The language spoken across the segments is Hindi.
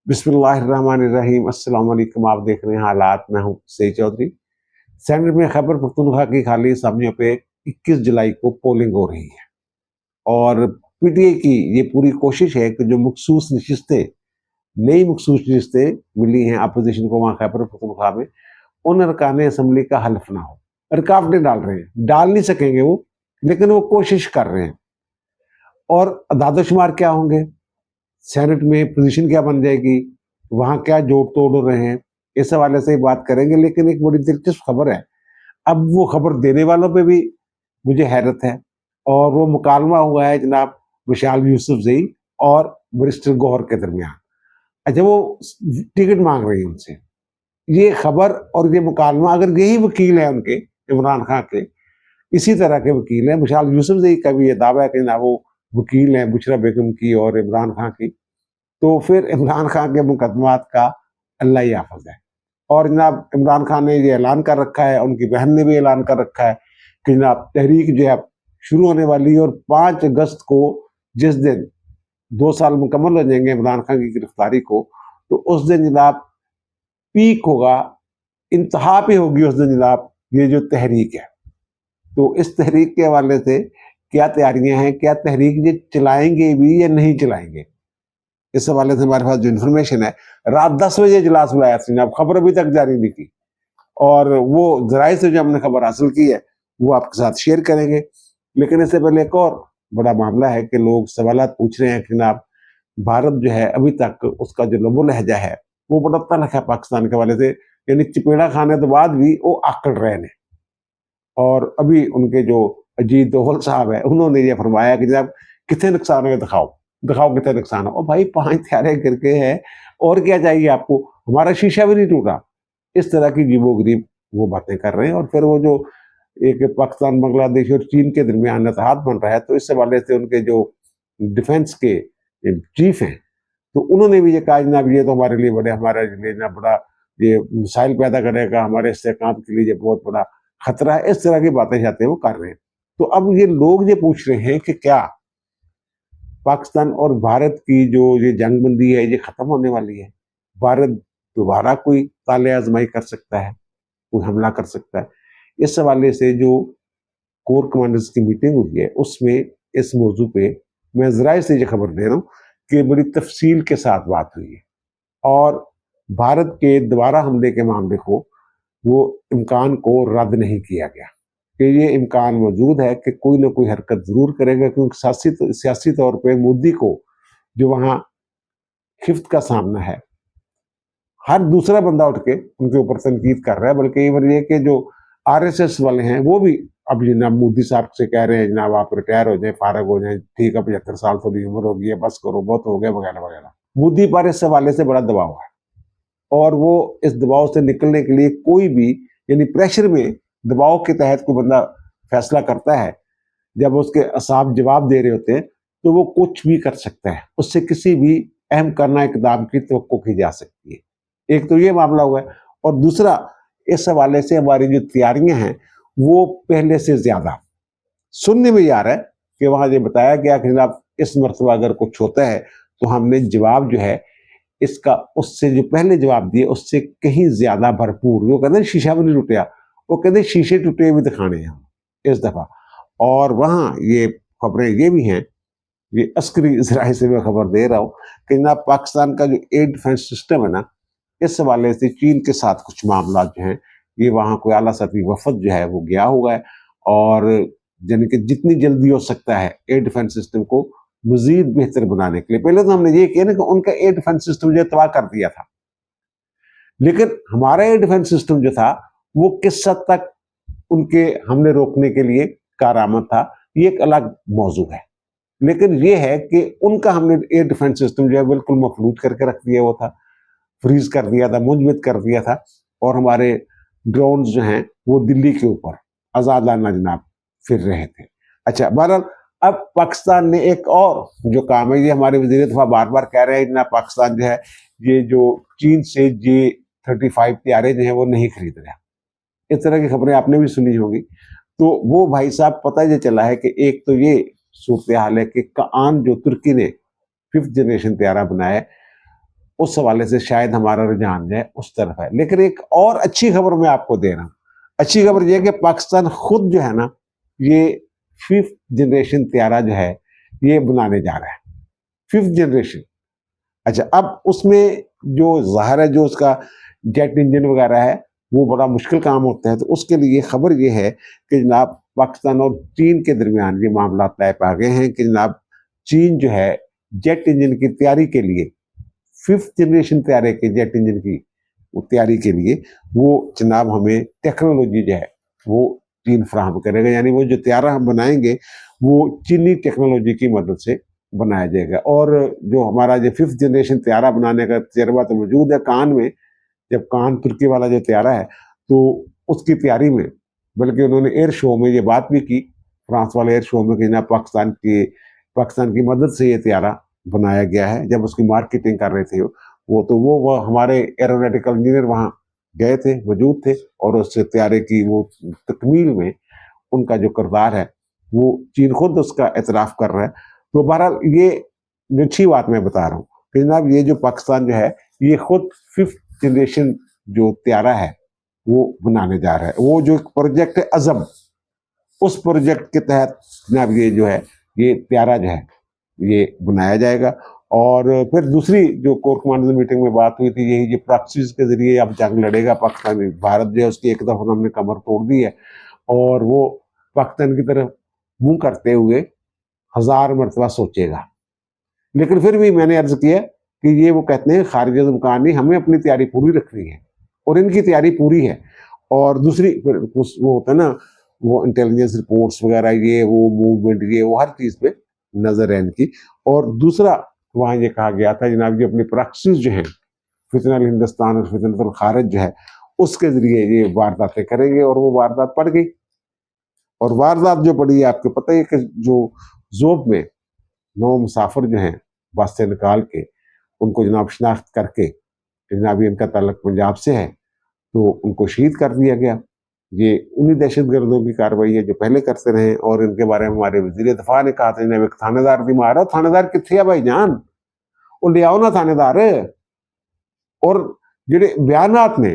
बिस्मिल्लाहिर्रहमानिर्रहीम। अस्सलाम वालेकुम। आप देख रहे हैं हालात। मैं हूँ सईद चौधरी। सेनेट में खैबर पख्तूनख्वा की खाली असामियों पे 21 जुलाई को पोलिंग हो रही है और पीटीए की ये पूरी कोशिश है कि जो मखसूस नशिस्तें, नई मखसूस नशिस्तें मिली हैं अपोजिशन को वहाँ खैबर पख्तूनख्वा में, उन अरकान असम्बली का हल्फ ना हो। रुकावटें डाल रहे हैं, डाल नहीं सकेंगे वो, लेकिन वो कोशिश कर रहे हैं। और अदादोशुमार क्या होंगे, सेनेट में पोजीशन क्या बन जाएगी, वहाँ क्या जोड़ तोड़ रहे हैं, इस हवाले से ही बात करेंगे। लेकिन एक बड़ी दिलचस्प खबर है, अब वो खबर देने वालों पे भी मुझे हैरत है। और वो मुकालमा हुआ है जनाब विशाल यूसुफजई और बैरिस्टर गौहर के दरमियान। अच्छा, वो टिकट मांग रही है उनसे। ये खबर और ये मुकालमा, अगर यही वकील है उनके, इमरान खान के इसी तरह के वकील हैं, विशाल यूसुफजई का भी ये दावा है कि ना वो वकील हैं बुशरा बेगम की और इमरान खान की, तो फिर इमरान खान के मुकदमात का अल्लाह ही हाफ़िज़ है। और जनाब इमरान खान ने ये ऐलान कर रखा है, उनकी बहन ने भी ऐलान कर रखा है कि जनाब तहरीक जो है शुरू होने वाली है। और 5 अगस्त को, जिस दिन 2 साल मुकम्मल हो जाएंगे इमरान खान की गिरफ्तारी को, तो उस दिन जनाब पीक होगा, इंतहा पे होगी उस दिन जनाब ये जो तहरीक है। तो इस तहरीक के हवाले से क्या तैयारियां हैं, क्या तहरीक ये चलाएंगे भी या नहीं चलाएंगे, इस हवाले से हमारे पास जो इन्फॉर्मेशन है, रात 10 बजे इजलास बुलाया था, अब खबर अभी तक जारी नहीं की। और वो जराये से जो हमने खबर हासिल की है वो आपके साथ शेयर करेंगे। लेकिन इससे पहले एक और बड़ा मामला है कि लोग सवालात पूछ रहे हैं कि जनाब भारत जो है अभी तक उसका जो लबो लहजा है वो बड़ा तल्ख है पाकिस्तान के हवाले से, यानी चपेड़ा खाने के बाद भी वो आकड़ रहे हैं। और अभी उनके जो अजीत दोवल साहब है उन्होंने ये फरमाया कि जनाब कितने नुकसान है दिखाओ, दिखाओ कितने नुकसान है। और भाई 5 हत्यारे करके हैं, और क्या चाहिए आपको, हमारा शीशा भी नहीं टूटा। इस तरह की जीवो गरीब वो बातें कर रहे हैं। और फिर वो जो एक पाकिस्तान, बांग्लादेश और चीन के दरमियान इत्तेहाद बन रहा है, तो इस हवाले से उनके जो डिफेंस के चीफ हैं, तो उन्होंने भी ये कहा जनाब ये तो हमारे लिए बड़े, हमारे लिए ना बड़ा ये मिसाइल पैदा करेगा, हमारे इस्तेहकाम के लिए ये बहुत बड़ा खतरा है। इस तरह की बातें चाहते हैं वो कर रहे हैं। तो अब ये लोग ये पूछ रहे हैं कि क्या पाकिस्तान और भारत की जो ये जंगबंदी है ये खत्म होने वाली है, भारत दोबारा कोई ताले आजमाई कर सकता है, कोई हमला कर सकता है। इस हवाले से जो कोर कमांडर्स की मीटिंग हुई है उसमें इस मौजू पे मैं जराये से ये खबर दे रहा हूँ कि बड़ी तफसील के साथ बात हुई है। और भारत के दोबारा हमले के मामले को, वो इम्कान को रद्द नहीं किया गया कि ये इम्कान मौजूद है कि कोई ना कोई हरकत जरूर करेगा, क्योंकि सियासी तौर पे मोदी को जो वहाँ खिफ्त का सामना है, हर दूसरा बंदा उठ के उनके ऊपर तनकीद कर रहा है। बल्कि इवन ये कि जो आरएसएस वाले हैं वो भी अब जनाब मोदी साहब से कह रहे हैं जनाब आप रिटायर हो जाए, फारग हो जाए, ठीक है 75 साल थोड़ी उम्र हो गई है, बस करो, बहुत हो गया, वगैरह वगैरह। मोदी पर इस हवाले से बड़ा दबाव है और वो इस दबाव से निकलने के लिए कोई भी, यानी प्रेशर में, दबाव के तहत कोई बंदा फैसला करता है, जब उसके असाब जवाब दे रहे होते हैं, तो वो कुछ भी कर सकता है, उससे किसी भी अहम करना इकदाम की तवक्को की जा सकती है। एक तो ये मामला हुआ है। और दूसरा, इस हवाले से हमारी जो तैयारियां हैं वो पहले से ज्यादा, सुनने में आ रहा है कि वहां ये बताया गया कि जनाब इस मरतबा अगर कुछ होता है तो हमने जवाब जो है इसका, उससे जो पहले जवाब दिए उससे कहीं ज्यादा भरपूर, वो कहते हैं शीशा भी नहीं टूटा, वो कहते हैं शीशे टूटे भी दिखाने हैं हम इस दफा। और वहां ये खबरें ये भी हैं, ये अस्करी जराये से मैं खबर दे रहा हूँ कि जनाब पाकिस्तान का जो एयर डिफेंस सिस्टम है ना, इस हवाले से चीन के साथ कुछ मामला जो हैं, ये वहाँ कोई आला सतही वफद जो है वो गया हुआ है। और यानी कि जितनी जल्दी हो सकता है एयर डिफेंस सिस्टम को मजीद बेहतर बनाने के लिए, पहले तो हमने ये किया ना कि उनका एयर डिफेंस सिस्टम जो तबाह कर दिया था, लेकिन हमारा एयर डिफेंस सिस्टम जो था वो किस हद तक उनके हमले रोकने के लिए कारआमद था, ये एक अलग मौजू है। लेकिन ये है कि उनका हमने एयर डिफेंस सिस्टम जो है बिल्कुल मफलूज करके रख दिया, वो था फ्रीज कर दिया था, मुंजमद कर दिया था। और हमारे ड्रोन्स जो हैं वो दिल्ली के ऊपर आजादाना जनाब फिर रहे थे। अच्छा, बहरहाल अब पाकिस्तान ने एक और जो काम है, ये हमारे वज़ीर दिफा बार बार कह रहे हैं जनाब पाकिस्तान जो है ये जो चीन से J-35 तैयारे जो है वो नहीं खरीद रहा। इस तरह की खबरें आपने भी सुनी होगी। तो वो भाई साहब पता ये चला है कि एक तो ये सूरत हाल है कि कान जो तुर्की ने 5th जनरेशन तैयारा बनाया है, उस हवाले से शायद हमारा रुझान जो है उस तरफ है। लेकिन एक और अच्छी खबर मैं आपको दे रहा हूँ। अच्छी खबर यह है कि पाकिस्तान खुद जो है ना, ये 5th जनरेशन तैयारा जो है ये बनाने जा रहा है, 5th जनरेशन। अच्छा, अब उसमें जो ज़ाहिर है जो उसका जेट इंजन वगैरह है वो बड़ा मुश्किल काम होता है। तो उसके लिए खबर ये है कि जनाब पाकिस्तान और चीन के दरमियान ये मामला तय पा गए हैं कि जनाब चीन जो है जेट इंजन की तैयारी के लिए, 5th जनरेशन तैयारे के जेट इंजन की तैयारी के लिए वो जनाब हमें टेक्नोलॉजी जो है वो चीन फराहम करेगा। यानी वो जो तैयारा हम बनाएंगे वो चीनी टेक्नोलॉजी की मदद से बनाया जाएगा। और जो हमारा जो 5th जनरेशन तैयारा बनाने का तजर्बा तो मौजूद है कान में, जब कान तुर्की वाला जो तैयारा है तो उसकी तैयारी में, बल्कि उन्होंने एयर शो में ये बात भी की, फ्रांस वाले एयर शो में, कि ना पाकिस्तान की मदद से ये तैयारा बनाया गया है। जब उसकी मार्केटिंग कर रहे थे वो तो वो हमारे एरोनॉटिकल इंजीनियर वहाँ गए थे, मौजूद थे, और उस तैयारे की वो तकमील में उनका जो किरदार है वो चीन खुद उसका एतराफ़ कर रहा है। तो बहरहाल ये जो अच्छी बात मैं बता रहा हूँ कि जनाब ये जो पाकिस्तान जो है ये खुद 5th जनरेशन जो तैयारा है वो बनाने जा रहा है। वो जो प्रोजेक्ट है अज़म, उस प्रोजेक्ट के तहत जनाब ये जो है ये तैयारा जो है ये बनाया जाएगा। और फिर दूसरी जो कोर कमांडर मीटिंग में बात हुई थी, यही जो प्रॉक्सीज के जरिए अब जंग लड़ेगा पाकिस्तान, भारत जो है उसकी एक तरफ हमने कमर तोड़ दी है और वो पाकिस्तान की तरफ मुंह करते हुए 1000 मरतबा सोचेगा। लेकिन फिर भी मैंने अर्ज किया कि ये वो कहते हैं खारिज मुमकान नहीं, हमें अपनी तैयारी पूरी रखनी है और इनकी तैयारी पूरी है। और दूसरी फिर वो होता है ना, वो इंटेलिजेंस रिपोर्ट्स वगैरह, ये वो मूवमेंट, ये वो हर चीज़ पे नजर है इनकी। और दूसरा वहाँ ये कहा गया था जनाब ये अपनी प्रैक्टिस जो है फितनल हिंदुस्तान और फितनल खारिज जो है उसके जरिए ये वारदातें करेंगे। और वो वारदात पड़ गई, और वारदात जो पड़ी है आपको पता है कि जो जोब में 9 मुसाफिर जो हैं बस से निकाल के उनको जनाब शनाख्त करके जनाब इनका ताल्लुक पंजाब से है तो उनको शहीद कर दिया गया। ये उन्हीं दहशत गर्दों की कार्रवाई है जो पहले करते रहे। और इनके बारे में हमारे वजीर दफा ने कहा था जनाब एक थानेदार भी मारा, थानेदार कितने है भाई जान, वो ले आओ ना थानेदार। और जेडे बयानात ने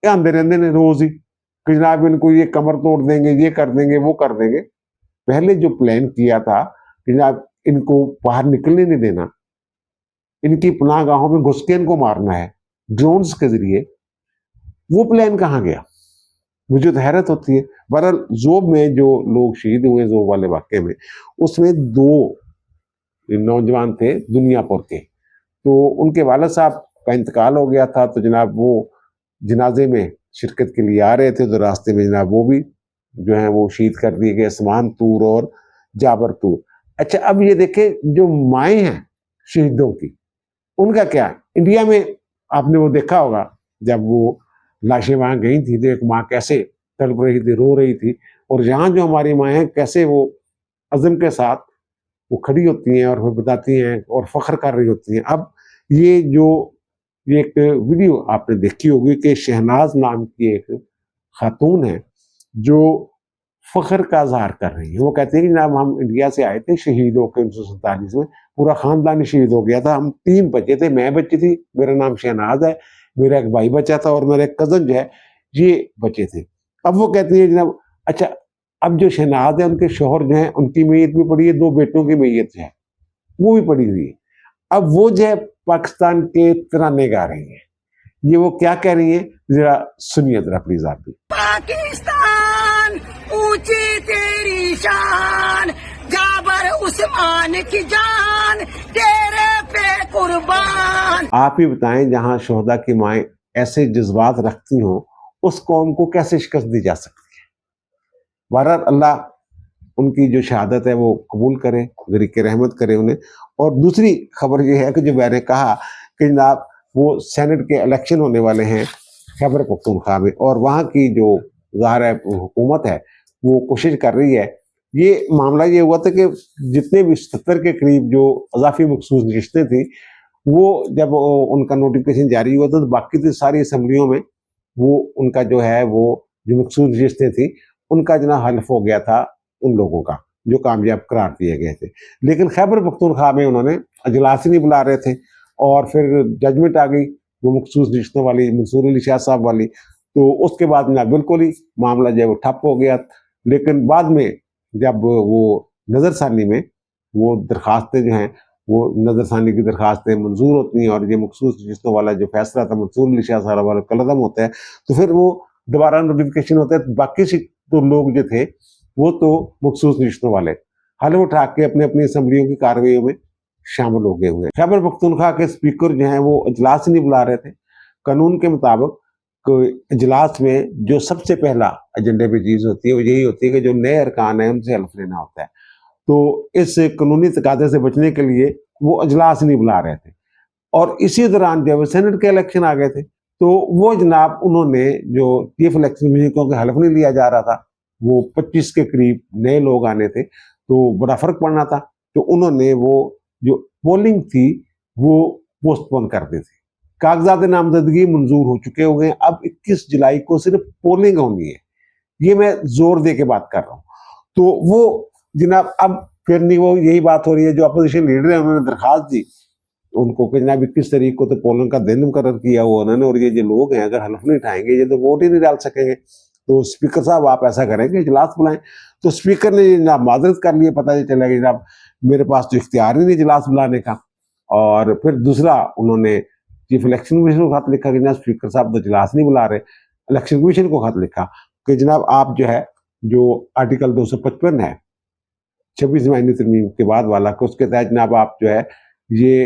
आंदे रहते ने रोज ही कि जनाब इनको ये कमर तोड़ देंगे, ये कर देंगे, वो कर देंगे। पहले जो प्लान किया था कि जनाब इनको बाहर निकलने नहीं देना, इनकी पनाहगाहों में घुस के इनको मारना है ड्रोन्स के जरिए, वो प्लान कहाँ गया? मुझे तो हैरत होती है। बहरहाल जोब में जो लोग शहीद हुए जोब वाले वाक़े में, उसमें 2 नौजवान थे दुनियापुर के, तो उनके वालिद साहब का इंतकाल हो गया था। तो जनाब वो जनाजे में शिरकत के लिए आ रहे थे तो रास्ते में जनाब वो भी जो है वो शहीद कर दिए गए, समान तूर और जाबर तूर। अच्छा, अब ये देखें जो माएँ हैं शहीदों की, उनका क्या? इंडिया में आपने वो देखा होगा जब वो लाशें वहाँ गई थी तो एक माँ कैसे तड़प रही थी, रो रही थी। और यहाँ जो हमारी माँ हैं कैसे वो अज़म के साथ वो खड़ी होती हैं और फिर बताती हैं और फख्र कर रही होती हैं। अब ये एक वीडियो आपने देखी होगी कि शहनाज नाम की एक खातून है जो फख्र का इजहार कर रही है। वो कहती है कि जनाब हम इंडिया से आए थे शहीद होकर 1947 में, पूरा खानदान शहीद हो गया था, हम 3 बच्चे थे, मैं बच्ची थी, मेरा नाम शहनाज है, मेरा एक भाई बचा था और मेरा एक कज़न जो है ये बचे थे। अब वो कहती है जनाब अच्छा, अब जो शहनाज है उनके शोहर जो है उनकी मैयत भी पड़ी है, 2 बेटों की मैयत जो है वो भी पड़ी हुई है। अब वो जो है पाकिस्तान के तराने गा रही है। ये वो क्या कह रही है जरा सुनिए जरा प्लीज आप भी। पाकिस्तान ऊंची तेरी शान, जाबर उस्मान की जान, तेरे पे कुर्बान। आप ही बताएं जहां शोहदा की माएँ ऐसे जज्बात रखती हों उस कौम को कैसे शिकस्त दी जा सकती है? बहरहाल अल्लाह उनकी जो शहादत है वो कबूल करे, ज़रिक़ रहमत करे उन्हें। और दूसरी खबर ये है कि जो मैंने कहा कि जनाब वो सेनेट के इलेक्शन होने वाले हैं खैबर पख्तूनख्वा में, और वहाँ की जो ज़ाहिर है हुकूमत है वो कोशिश कर रही है। ये मामला ये हुआ था कि जितने भी 77 के करीब जो अज़ाफ़ी मखसूस नशिस्तें थी वो जब उनका नोटिफिकेशन जारी हुआ था तो बाकी तो सारी असम्बलियों में वो उनका जो है वो जो मखसूस नशिस्तें थी उनका जना हल्फ हो गया था उन लोगों का जो कामयाब करार दिए गए थे। लेकिन खैबर पख्तूनख्वा में उन्होंने अजलास ही नहीं बुला रहे थे। और फिर जजमेंट आ गई वो मखसूस रिश्तों वाली, मंसूर अली शाह साहब वाली। तो उसके बाद ना बिल्कुल ही मामला जो है वो ठप हो गया। लेकिन बाद में जब वो नज़रसानी में वो दरखास्तें जो हैं वो नज़रसानी की दरखास्तें मंजूर होती हैं और ये मखसूस रिश्तों वाला जो फैसला था मंसूर अली शाह साहब वाला कलदम होता है, तो फिर वो दोबारा नोटिफिकेशन होता है। बाकी तो लोग जो थे वो तो मखसूस रिश्तों वाले हल उठा के अपने अपनी असम्बलियों की कार्रवाइयों में शामिल हो गए हुए हैं। खैबर पख्तूनख्वा के स्पीकर जो हैं वो इजलास नहीं बुला रहे थे। कानून के मुताबिक इजलास में जो सबसे पहला एजेंडे पे चीज होती है वो यही होती है कि जो नए अरकान हैं उनसे हल्फ लेना होता है। तो इस कानूनी तकादे से बचने के लिए वो इजलास नहीं बुला रहे थे। और इसी दौरान जब सेनेट के इलेक्शन आ गए थे तो वो जनाब उन्होंने जो चीफ इलेक्शन कमीशन के हल्फ नहीं लिया जा रहा था, वो 25 के करीब नए लोग आने थे तो बड़ा फर्क पड़ना था, तो उन्होंने वो जो पोलिंग थी वो पोस्टपोन कर दी थी। कागजात नामजदगी मंजूर हो चुके हो गए, अब 21 जुलाई को सिर्फ पोलिंग होनी है। ये मैं जोर दे के बात कर रहा हूँ। तो वो जनाब अब फिर नहीं, वो यही बात हो रही है जो अपोजिशन लीडर है उन्होंने दरखास्त दी उनको कि जनाब 21 तारीख को तो पोलिंग का दिन मुकर्रर किया हुआ उन्होंने, और ये जो लोग हैं अगर हल्फ नहीं उठाएंगे ये तो वोट ही नहीं डाल सकेंगे। तो स्पीकर साहब आप ऐसा करेंगे इजलास बुलाएं। तो स्पीकर ने जनाब माजरत कर लिया, पता नहीं चला कि जनाब मेरे पास तो इख्तियार ही नहीं इजलास बुलाने का। और फिर दूसरा उन्होंने चीफ इलेक्शन कमीशन को खत लिखा कि जनाब स्पीकर साहब तो इजलास नहीं बुला रहे। इलेक्शन कमीशन को खत लिखा कि जनाब आप जो है जो आर्टिकल 255 है 26 आईनी तरमीम के बाद वाला, कि उसके तहत जनाब आप जो है ये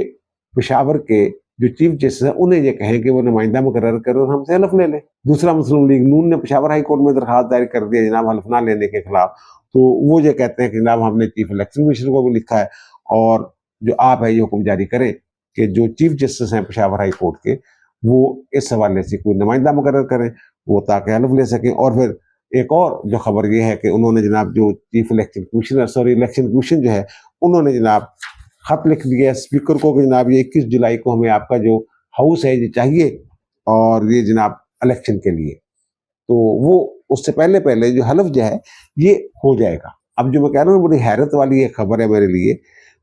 पेशावर के जो चीफ जस्टिस है उन्हें ये कहें कि वो नुमाइंदा मुकर्रर करो और हमसे हल्फ ले लें। दूसरा मुस्लिम लीग नून ने पेशावर हाई कोर्ट में दरखास्त दायर कर दिया जनाब हल्फ ना लेने के खिलाफ। तो वो ये कहते हैं कि जनाब हमने चीफ इलेक्शन कमीशन को भी लिखा है और जो आप है ये हुक्म जारी करें कि जो चीफ जस्टिस हैं पेशावर हाई कोर्ट के वो इस हवाले से कोई नुमाइंदा मुकर्रर करें वो ताकि हल्फ ले सकें। और फिर एक और जो खबर ये है कि उन्होंने जनाब जो chief election commissioner election commission जो है उन्होंने जनाब खत लिख दिया स्पीकर को कि जनाब ये 21 जुलाई को हमें आपका जो हाउस है ये चाहिए और ये जनाब इलेक्शन के लिए। तो वो उससे पहले पहले जो हल्फ जो है ये हो जाएगा। अब जो मैं कह रहा हूँ बड़ी हैरत वाली ये खबर है मेरे लिए।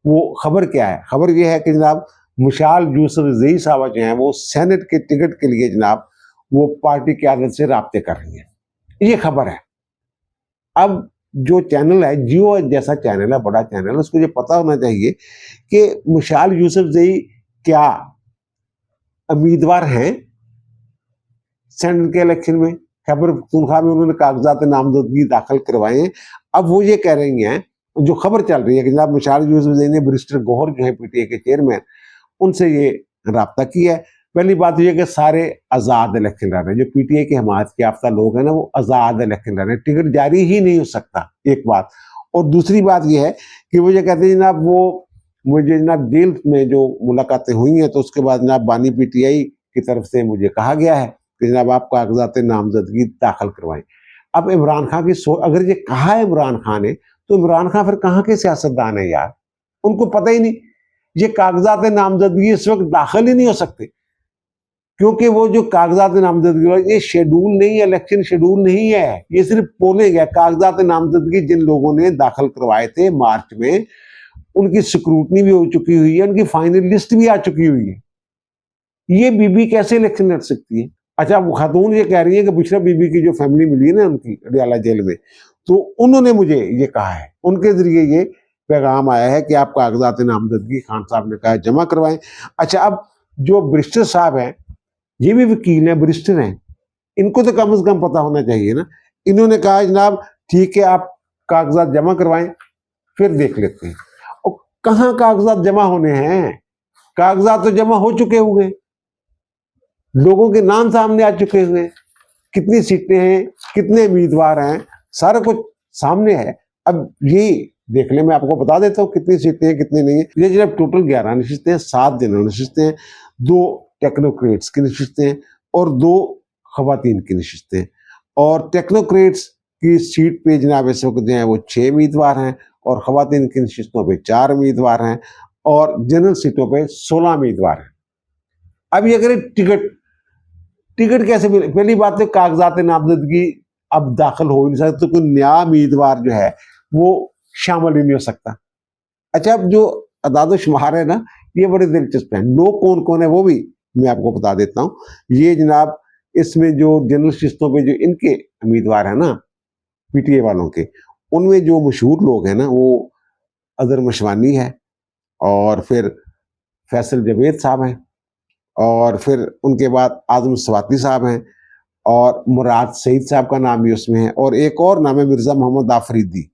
वो खबर क्या है? खबर ये है कि जनाब मुशाल यूसुफजई साहब जो हैं वो सेनेट के टिकट के लिए जनाब वो पार्टी क़यादत से राब्ते कर रही हैं, ये खबर है। अब जो चैनल है जियो जैसा चैनल है, बड़ा चैनल, उसको ये पता होना चाहिए कि मुशाल यूसुफजई क्या उम्मीदवार हैं सेनेट के इलेक्शन में। खैबर पख्तूनख्वा में उन्होंने कागजात नामजदगी दाखिल करवाए हैं। अब वो ये कह रही हैं, जो खबर चल रही है कि जनाब मुशाल यूसुफजई ने बैरिस्टर गौहर जो है पीटीआई के चेयरमैन उनसे ये राब्ता किया है। पहली बात यह कि सारे आज़ाद इलेक्शन लड़ रहे हैं, जो पीटीआई के हमायत के याफ्ता लोग हैं ना वो आज़ाद इलेक्शन लड़ रहे हैं, टिकट जारी ही नहीं हो सकता, एक बात। और दूसरी बात यह है कि वो ये कहते हैं जनाब वो मुझे जनाब जेल में जो मुलाकातें हुई हैं तो उसके बाद जनाब बानी पीटीआई की तरफ से मुझे कहा गया है कि जनाब आप कागजात नामजदगी दाखिल करवाएं। अब इमरान खान की अगर ये कहा है इमरान खान ने तो इमरान खान फिर कहाँ के सियासतदान है यार? उनको पता ही नहीं ये कागजात नामजदगी इस वक्त दाखिल ही नहीं हो सकते, क्योंकि वो जो कागजात नामजदगी ये शेड्यूल नहीं है, इलेक्शन शेड्यूल नहीं है, ये सिर्फ पोलिंग है। कागजात नामजदगी जिन लोगों ने दाखिल करवाए थे मार्च में उनकी स्क्रूटनी भी हो चुकी हुई है, उनकी फाइनल लिस्ट भी आ चुकी हुई है। ये बीबी कैसे इलेक्शन लड़ सकती है? अच्छा, वो खातून ये कह रही है कि बुशरा बीबी की जो फैमिली मिली है ना उनकी अडियाला जेल में, तो उन्होंने मुझे ये कहा है, उनके जरिए ये पैगाम आया है कि आप कागजात नामजदगी खान साहब ने कहा जमा करवाएं। अच्छा, अब जो बैरिस्टर साहब हैं ये भी वकील हैं, बैरिस्टर हैं, इनको तो कम से कम पता होना चाहिए ना। इन्होंने कहा जनाब ठीक है आप कागजात जमा करवाएं फिर देख लेते हैं। और कहाँ कागजात जमा होने हैं? कागजात तो जमा हो चुके हुए, लोगों के नाम सामने आ चुके हुए, कितनी सीटें हैं, कितने उम्मीदवार हैं, सारा कुछ सामने है। अब ये देख ले, मैं आपको बता देता हूँ कितनी सीटें हैं कितनी नहीं है। ये जब टोटल 11 नशिस्तें हैं, 7 जनरल नशिस्तें हैं, 2 टेक्नोक्रेट्स की नशिस्तें हैं और 2 खवातीन की नशिस्तें हैं। और टेक्नोक्रेट्स की सीट पे जनाब इस वक्त जो है वो 6 उम्मीदवार हैं और खवातीन की नशिस्तों पे 4 उम्मीदवार हैं और जनरल सीटों पे 16 उम्मीदवार हैं। अब ये करें टिकट कैसे मिले? पहली बात तो कागजात नामजदगी अब दाखिल हो नहीं सकता, तो कोई नया उम्मीदवार जो है वो शामिल ही नहीं हो सकता। अच्छा, अब जो अदाद शुमार है ना ये बड़े दिलचस्प हैं। लोग कौन कौन है वो भी मैं आपको बता देता हूँ। ये जनाब इसमें जो जनरल शिस्तों पे जो इनके उम्मीदवार हैं ना पीटीए वालों के, उनमें जो मशहूर लोग हैं ना वो अजहर मशवानी है, और फिर फैसल जावेद साहब हैं, और फिर उनके बाद आजम स्वाति साहब हैं, और मुराद सईद साहब का नाम भी उसमें है, और एक और नाम है मिर्जा मोहम्मद आफरीदी।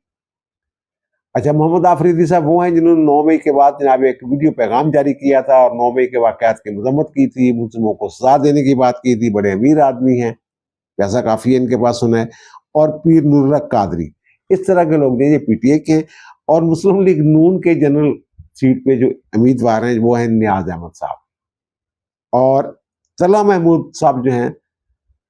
अच्छा, मोहम्मद आफरीदी साहब वो हैं जिन्होंने 9 मई के बाद जनाब एक वीडियो पैगाम जारी किया था और 9 मई के वाकयात की मजम्मत की थी, मुस्लिमों को सजा देने की बात की थी। बड़े अमीर आदमी हैं, पैसा काफी है इनके पास, सुना है। और पीर नुर कादरी, इस तरह के लोग हैं, ये पीटीए के हैं। और मुस्लिम लीग नून के जनरल सीट पे जो उम्मीदवार हैं वो हैं नियाज अहमद साहब, और तला महमूद साहब जो हैं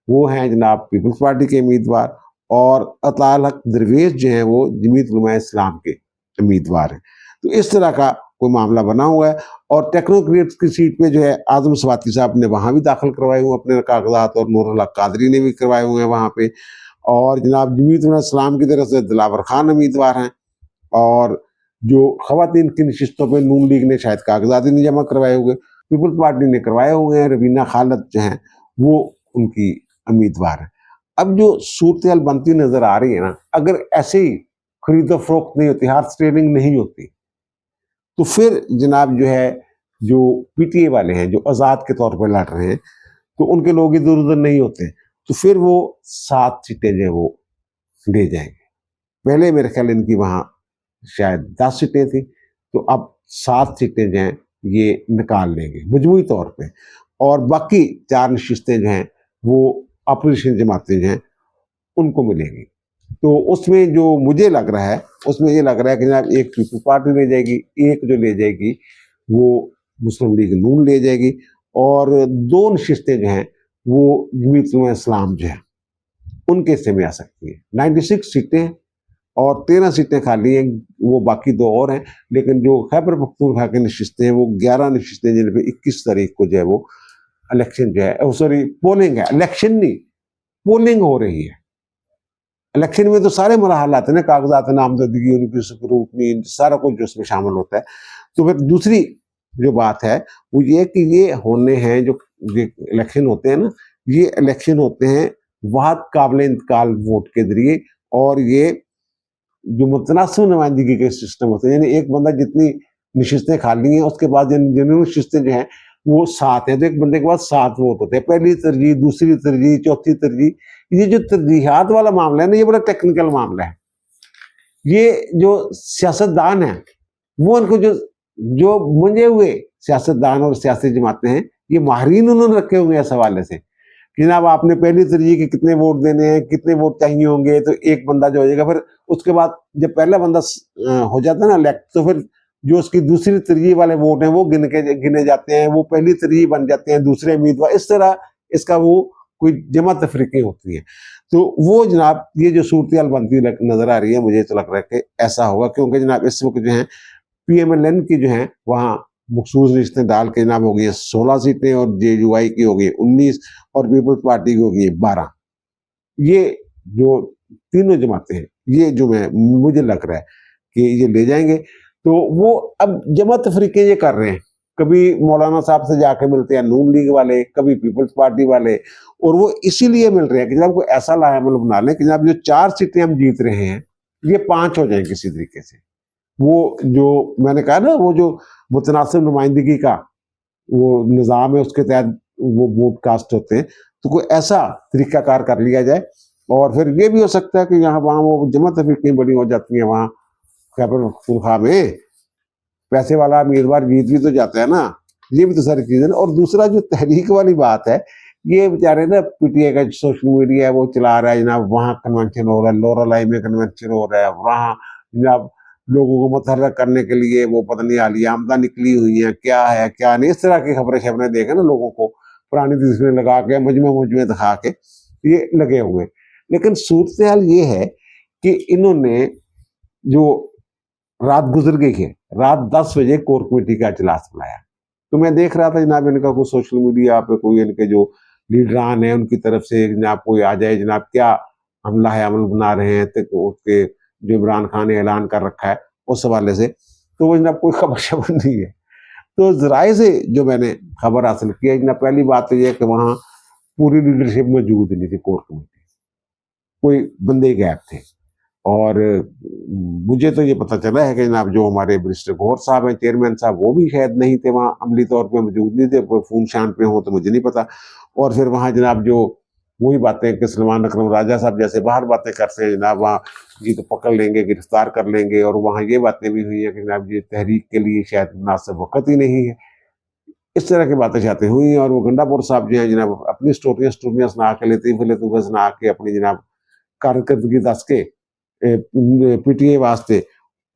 वो हैं जनाब पीपल्स पार्टी के उम्मीदवार, और अताल हक दरवेश जो हैं वो जमीयत उलमा इस्लाम के उम्मीदवार हैं। तो इस तरह का कोई मामला बना हुआ है। और टेक्नोक्रेट्स की सीट पे जो है आजम स्वाति साहब ने वहाँ भी दाखिल करवाए हुए अपने कागजात, और नूरुल हक कादरी ने भी करवाए हुए हैं वहाँ पे। और जनाब जमीयत उलमा इस्लाम की तरफ से दिलावर खान उम्मीदवार हैं, और जो खवातीन की नशिस्तों पे नून लीग ने शायद कागजात ही नहीं जमा करवाए हुए, पीपल्स पार्टी ने करवाए हुए हैं। रवीना खालद जो हैं वो उनकी उम्मीदवार है। अब जो सूरत बनती नजर आ रही है ना, अगर ऐसे ही खरीदो फरोख्त नहीं होती, हार्स ट्रेडिंग नहीं होती, तो फिर जनाब जो है जो पीटीए वाले हैं जो आज़ाद के तौर पर लड़ रहे हैं, तो उनके लोग इधर उधर नहीं होते, तो फिर वो 7 सीटें जो है वो ले जाएंगे। पहले मेरे ख्याल इनकी वहाँ शायद 10 सीटें थी, तो अब 7 सीटें जो हैं ये निकाल लेंगे मजमूई तौर पे, और बाकी 4 नशिस्तें जो हैं वो अपोजिशन जमातें जो हैं उनको मिलेंगी। तो उसमें जो मुझे लग रहा है, उसमें ये लग रहा है कि जनाब एक पीपल्स पार्टी ले जाएगी, एक जो ले जाएगी वो मुस्लिम लीग नून ले जाएगी, और 2 नशिस्तें जो हैं वो जमीयत उलमा इस्लाम जो है उनके हिस्से में आ सकती है। 96 सीटें हैं और 13 सीटें खाली हैं, वो बाकी 2 और हैं। लेकिन जो खैबर पख्तूनख्वा की नशिस्तें हैं वो 11 नशिस्तें, जिन पर 21 तारीख को जो है वो इलेक्शन जो है, सॉरी पोलिंग है, इलेक्शन नहीं, पोलिंग हो रही है। इलेक्शन में तो सारे मराहल आते हैं ना, कागजात नामजदगी, उनकी स्क्रूटनी, सारा कुछ जो उसमें शामिल होता है। तो फिर दूसरी जो बात है वो ये कि ये होने हैं जो इलेक्शन होते हैं ना, ये इलेक्शन होते हैं वाहद काबिल इंतकाल वोट के जरिए, और ये जो मुतनासिब नुमाइंदगी के सिस्टम होते हैं, यानी एक बंदा जितनी नशिस्तें खाली हैं उसके बाद जिन नशिस्तें जो हैं वो 7 हैं, तो एक बंदे के बाद 7 वोट होते हैं, पहली तरजीह, दूसरी तरजीह, चौथी तरजीह। ये जो तरजीहात वाला मामला है ना, ये बड़ा टेक्निकल मामला है। ये जो सियासतदान है वो उनको जो मुंजे हुए सियासतदान और सियासी जमातें हैं, ये माहिरीन उन्होंने रखे हुए हैं इस हवाले से कि जनाब आपने पहली तरजीह के कितने वोट देने हैं, कितने वोट चाहिए होंगे, तो एक बंदा जो हो जाएगा। फिर उसके बाद जब पहला बंदा हो जाता है ना इलेक्ट, तो फिर जो उसकी दूसरी तरजीह वाले वोट हैं वो गिने जाते हैं, वो पहली तरजीह बन जाते हैं दूसरे उम्मीदवार। इस तरह इसका वो कोई जमा तफरीकें होती हैं। तो वो जनाब ये जो सूरत बनती नजर आ रही है, मुझे तो लग रहा है कि ऐसा होगा, क्योंकि जनाब इस वक्त जो है PMLN की जो है वहाँ मखसूस रिश्ते डाल के जनाब हो गई 16 सीटें, और JUI की हो गई 19, और पीपल्स पार्टी की हो गई 12। ये जो तीनों जमातें हैं, ये जो मुझे लग रहा है कि ये ले जाएंगे। तो वो अब जमा तफरीकें ये कर रहे हैं, कभी मौलाना साहब से जाके मिलते हैं नून लीग वाले, कभी पीपल्स पार्टी वाले, और वो इसीलिए मिल रहे हैं कि जनाब कोई ऐसा लाएमल बना लें कि जनाब जो 4 सीटें हम जीत रहे हैं ये 5 हो जाएं किसी तरीके से। वो जो मैंने कहा ना, वो जो मुतनासिब नुमाइंदगी का वो निज़ाम है, उसके तहत वो वोट कास्ट होते हैं, तो कोई ऐसा तरीकाकार कर लिया जाए। और फिर ये भी हो सकता है कि यहाँ वहाँ वो जमा तफरीकें बड़ी हो जाती हैं, वहाँ खैबर पख्तूनख्वा में पैसे वाला उम्मीदवार जीत भी तो जाता है ना, ये भी तो सारी चीजें। और दूसरा जो तहरीक वाली बात है, ये बेचारे ना PTI का सोशल मीडिया है वो चला रहा है जनाब, वहाँ कन्वेंशन हो रहा है, लोरालाई में कन्वेंशन हो रहा है, वहाँ जनाब लोगों को मुतहर्रिक करने के लिए वो पता नहीं आली आमदा निकली हुई है, क्या है क्या नहीं, इस तरह की खबरें देखे ना, लोगों को पुरानी तस्वीरें लगा के मुजमे दिखा के ये लगे हुए। लेकिन सूरत हाल ये है कि इन्होंने जो रात गुजर गई है, रात 10 बजे कोर कमेटी का इजलास बुलाया, तो मैं देख रहा था जनाब इनका कोई सोशल मीडिया पे कोई इनके जो लीडरान है उनकी तरफ से जनाब कोई आ जाए, जनाब क्या हमला है अमल बना रहे हैं, तो उसके जो इमरान खान ने ऐलान कर रखा है उस हवाले से, तो वो जनाब कोई खबर शबर नहीं है। तो जराए से जो मैंने खबर हासिल की है जनाब, पहली बात तो ये है कि वहाँ पूरी लीडरशिप मौजूद नहीं थी कोर कमेटी, कोई बंदे गैप थे। और मुझे तो ये पता चला है कि जनाब जो हमारे बैरिस्टर गौहर साहब हैं, चेयरमैन साहब, वो भी शायद नहीं थे वहाँ, अमली तौर पे मौजूद नहीं थे, फोन शान पे हो तो मुझे नहीं पता। और फिर वहाँ जनाब जो वही बातें कि सलमान अकरम राजा साहब जैसे बाहर बातें करते हैं जनाब, वहाँ ये तो पकड़ लेंगे, गिरफ्तार कर लेंगे, और वहाँ ये बातें भी हुई हैं कि जनाब ये तहरीक के लिए शायद मुनासिब वक्त ही नहीं है, इस तरह की बातें शातें हुई। और वो गंडापुर साहब जो हैं जनाब अपनी स्टोरियाँ सुना के लतीफ़े सुना के अपनी जनाब कारकर्दगी दस के पीटीए वास्ते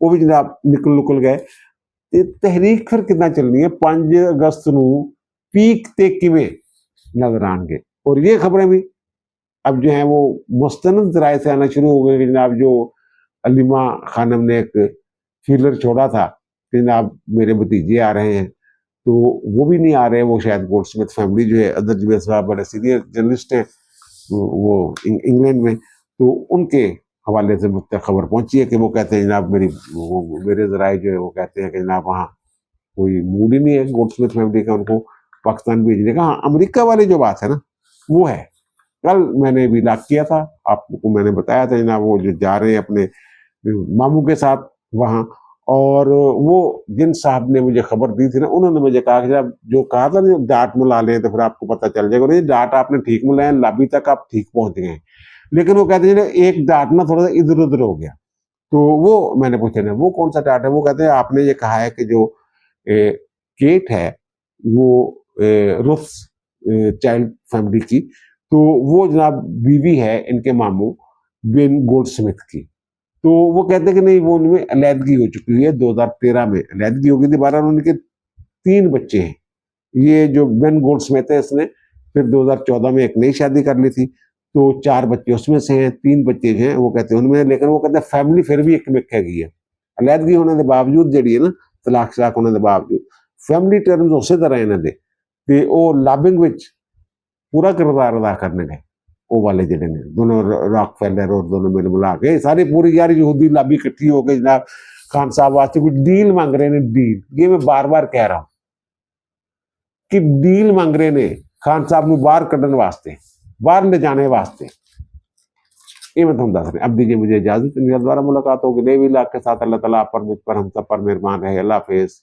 वो भी जनाब निकल गए। ते तहरीक फिर कितना चलनी है, 5 अगस्त ਨੂੰ पीक ते किवें नजर आएंगे। और ये खबरें भी अब जो है वो मुस्तनद ज़राए से आना शुरू हो गए कि जनाब जो अलीमा खानम ने एक फीलर छोड़ा था कि जनाब मेरे भतीजे आ रहे हैं, तो वो भी नहीं आ रहे। वो शायद गोल्डस्मिथ फैमिली जो है, अदर जुबैर साहब बड़े सीनियर जर्नलिस्ट हैं वो इंग्लैंड में, तो उनके हवाले से मुझ तक खबर पहुंची है कि वो कहते हैं जनाब मेरे ज़राए जो है वो कहते हैं कि जनाब वहाँ कोई मूड ही नहीं है गोल्डस्मिथ फैमिली का उनको पाकिस्तान भेजने का। हाँ, अमेरिका वाली जो बात है ना वो है, कल मैंने भी लाक किया था, आपको मैंने बताया था जनाब वो जो जा रहे हैं अपने मामू के साथ वहाँ। और वो जिन साहब ने मुझे खबर दी थी ना, उन्होंने मुझे कहा कि जब जो कहा था ना डाट मिला लें तो फिर आपको पता चल जाएगा, और ये डाट आपने ठीक मिलाया, लाबी तक आप ठीक पहुंच गए, लेकिन वो कहते हैं एक डाट ना थोड़ा सा इधर उधर हो गया। तो वो मैंने पूछा ना वो कौन सा डाट है, वो कहते हैं आपने ये कहा है कि जो केट है वो रुफ्स चाइल्ड फैमिली की, तो वो जनाब बीवी है इनके मामू बिन गोल्डस्मिथ की। तो वो कहते हैं कि नहीं, वो उनमें अलहदगी हो चुकी है, 2013 में अलहदगी हो गई थी, 12 उनके 3 बच्चे हैं। ये जो बेन गोल्डस्मिथ है इसने फिर 2014 में एक नई शादी कर ली थी, तो 4 बच्चे उसमें से हैं, 3 बच्चे जो हैं वो कहते हैं उनमें, लेकिन वो कहते हैं फैमिली फिर भी एक मिक हैगी है, अलहदगी होने के बावजूद जी है ना, तलाक शलाक होने के बावजूद फैमिली टर्म्स उस तरह इन्हों के ते वो लाबिंग विच पूरा किरदार अदा करने गए वो वाले जिले ने दोनों रॉक फैलर और दोनों मिल मिला के सारी पूरी यार यहूदी लाबी इकट्ठी हो गई जनाब खान साहब वास्ते कोई डील मांग रहे ने, डील। ये मैं बार बार कह रहा हूं कि डील मांग रहे ने खान साहब को बाहर कढ़ने वास्ते, बाहर ले जाने वास्ते। ये मैं तुम दस रहे। अब दीजिए मुझे इजाजत, दोबारा मुलाकात होगी नए इलाके के साथ। अल्लाह ताला आप पर, मुझ पर, हम सब पर मेहरबान रहे। अल्लाह हाफिज।